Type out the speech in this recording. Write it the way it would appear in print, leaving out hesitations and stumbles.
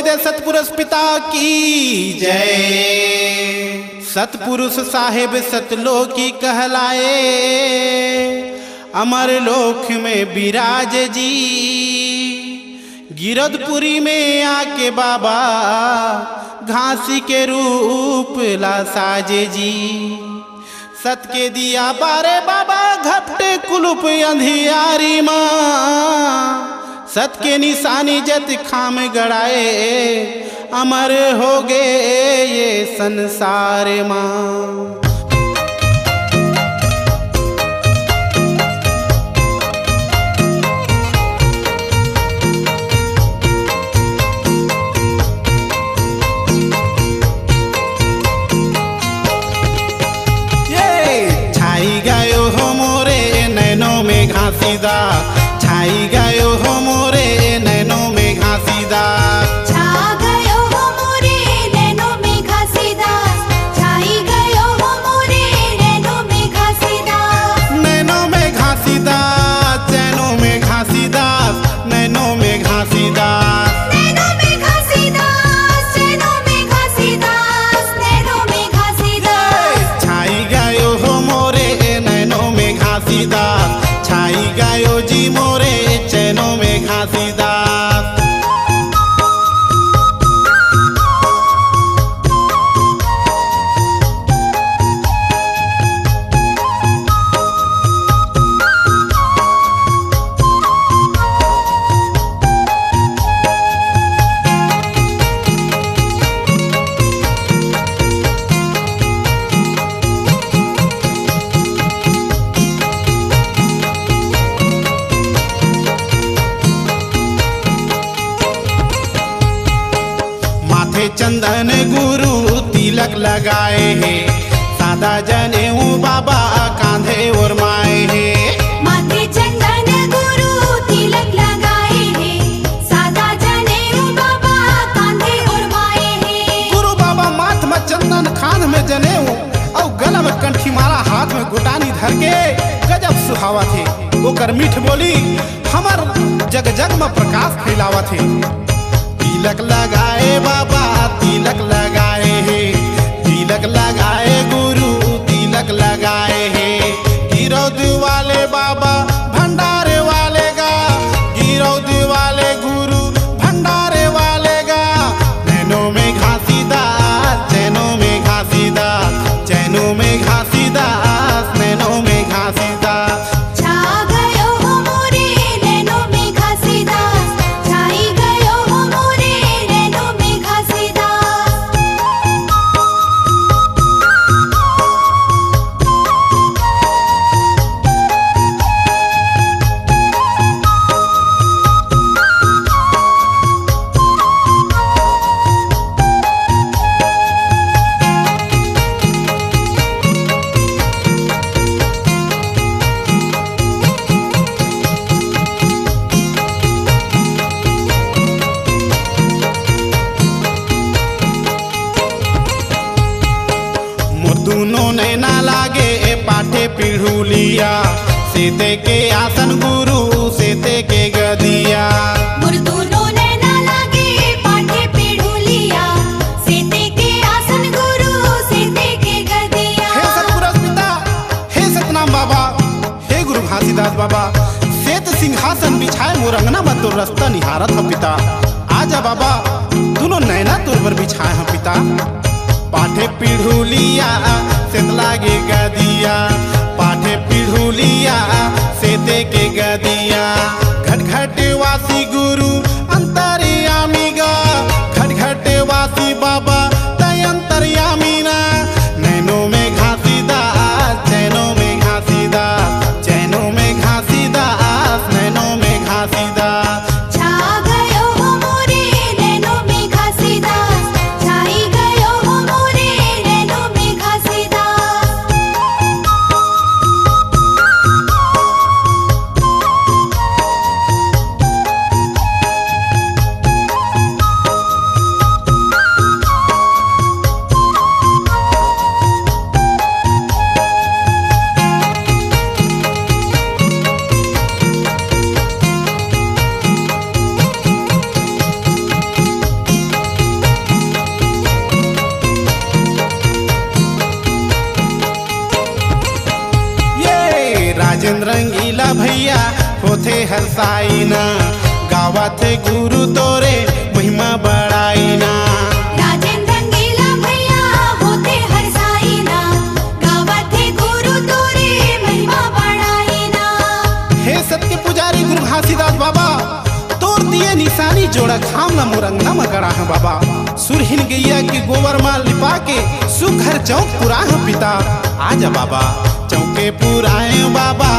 दे सतपुरुष पिता की जय। सतपुरुष साहेब सतलोकी कहलाए, अमर लोक में विराज जी। गिरधपुरी में आके बाबा घासी के रूप ला साजे जी। सत के दिया बारे बाबा घपटे कुलूप अंधियारी माँ। सत के निशानी जत खाम गड़ाए, अमर हो गए ये संसार माँ। छाई गयो हो मोरे नैनों में घासीदा, छाई गयो हो मोरे नैनों में घासीदा। छा गयो हो मोरे नैनों में घासीदा, छाई गयो हो मोरे नैनों में घासीदा। नैनों में घासीदा, चैनों में घासीदा, नैनों में घासीदा। नैनों में घासीदा, चैनों में घासीदा, नैनों में घासीदा। छाई गयो हो मोरे नैनों में घासीदा, छाई गयो जी मोरे चैनों में घासीदा। चंदन गुरु तिलक लगाए हैं, सादा जनेऊ बाबा कांधे और माए हैं। माथे चंदन गुरु तिलक लगाए हैं, सादा जनेऊ बाबा कांधे और माए हैं। गुरु बाबा माथ में चंदन, खान में जनेऊ और गला में कंठी माला, हाथ में गुटानी धर के गजब सुहावा थे। वो कर मीठ बोली हमर जग जग में प्रकाश फैलावा थे। तिलक लगाए बाबा तिलक लगाए हैं, तिलक लगाए गुरु तिलक लगाए हैं। गिरौद वाले बाबा भंडारे वाले गा, गिरौद वाले गुरु भंडारे वाले गा। नैनों में घासीदा, चैनों में घासीदा, चैनों में घासीदा, नैनों में घासीदा। छा गयो हो मोरे नैनों में घासीदा, छाई गयो हो मोरे नैनों में घासीदा। दोनों नैना लागे पाठे पीढ़ुलिया, सीते के आसन गुरु सीते के गदिया। मुर्दोनों नैना लागे पाठे पीढ़ुलिया, सीते के आसन गुरु सीते के गदिया। हे सतपुरुष पिता, हे सतनाम बाबा, हे गुरु घासीदास बाबा, श्वेत सिंहासन बिछाए मोर अंगना में तो रास्ता निहारत हो पिता। आजा बाबा दोनों नैना तोर पर बिछाए हैं पिता। पाठे पीढ़ुलिया सेत लागे गदिया, पाठे पीढ़ुलिया सेते के गदिया। घट घट वासी गुरु अंतर्यामी गा, घट घट वासी बाबा तय अंतर्यामी ना। नैनों में घासीदा, चैनों में घासीदा, चैनों में घासीदा, नैनों में घासीदा। छा गयो हो मोरे नैनों में घासीदा, छाई गयो हो मोरे नैनों में घासीदा। राजेंद्र रंगीला भैया होथे हरसाईना गावत है गुरु तोरे महिमा बढ़ाईना राजेंद्र रंगीला भैया होते हरसाईना गावत है गुरु तोरे महिमा बढ़ाईना। हे सत्य पुजारी गुरु घासीदास बाबा तोर दिए निशानी जोड़ा खाम ना मुरंगना मकड़ा है बाबा सुरहिन गैया के गोबर माल लिपा के सुघर चौक पुरा है पिता आजा बाबा चौके पुराए बाबा